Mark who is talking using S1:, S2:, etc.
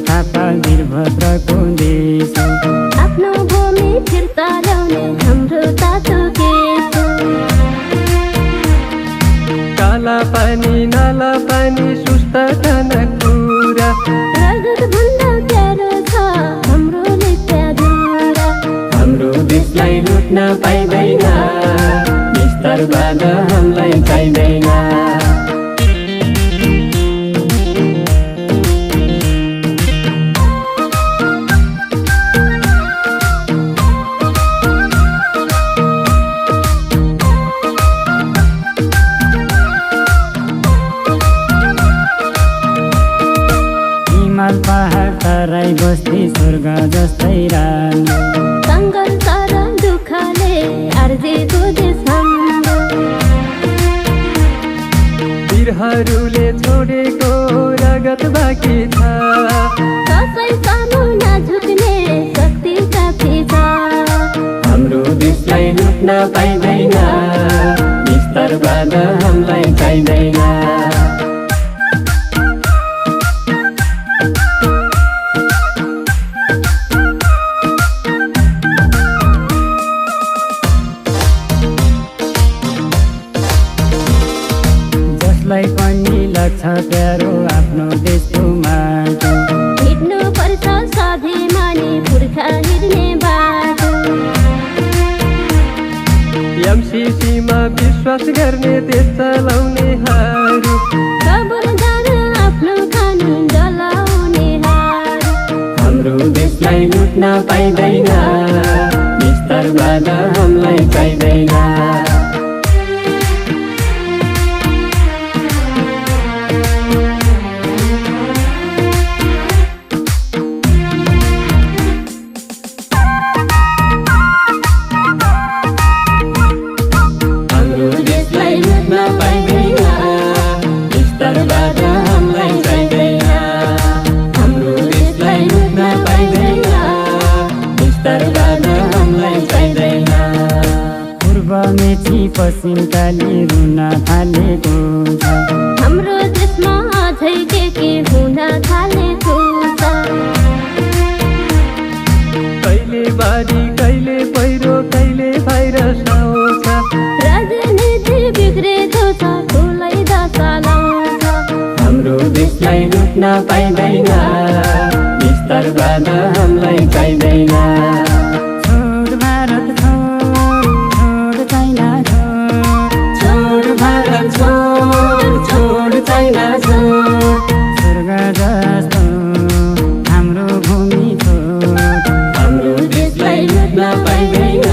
S1: थापा वीरभद्रको देश हो।
S2: आफ्नो भूमि फिर्ता ल्याउने हाम्रो तातो केस हो।
S3: काला पानी नाला पानी सुस्त खानेकुरा
S2: रगत भन्दा प्यारो छ हाम्रो नित्याधुरा।
S1: हाम्रो देशलाई लुट्न पाइँदैन, विस्तारवाद हामीलाई चाहिँदैन। हिमाल पहाड तराई बस्ती स्वर्ग जस्तै राम्रो।
S2: सङ्घर्ष र दुःखले आर्जेको देश हाम्रो।
S3: वीरहरूले छोडेको रगत बाँकी छ,
S2: कसै सानो नझुक्ने शक्ति काफी छ।
S1: हाम्रो देशलाई लुट्न पाइँदैन, विस्तारवाद हामीलाई चाहिँदैन। जसलाई पनि लाग्छ प्यारो आफ्नो देशको माटो,
S2: हिँड्नु पर्छ स्वाभिमानी पुर्खा हिँड्ने बाटो।
S3: एमसीसीमा विश्वास गर्ने देश चलाउनेहरू,
S2: खबरदार आफ्नो कानुन डलाउनेहरू।
S1: हाम्रो देशलाई लुट्न पाइँदैन, विस्तारवाद हामीलाई चाहिँदैन। हाम्रो देशलाई लुट्न पाइँदैन, विस्तारवाद हामीलाई चाहिँदैन। हाम्रो देशलाई लुट्न पाइँदैन, विस्तारवाद हामीलाई चाहिँदैन। पूर्व मेची पश्चिम काली रुन थालेको छ,
S2: हाम्रो देशमा अझै के हुन थालेको छ।
S3: कहिले बाढी कहिले पहिरो कहिले भाइरस आउँछ,
S2: राजनीति बिग्रेको छ ठुलै दशा लाउँछ।
S1: हाम्रो देशलाई लुट्न पाइँदैन, विस्तारवाद हामीलाई चाहिँदैन। छोड भारत छोड, छोड चाइना छोड, छोड भारत छोड, छोड चाइना छोड। स्वर्ग जस्तो हाम्रो भूमि छोड, हाम्रो देशलाई लुट्न पाइँदैन,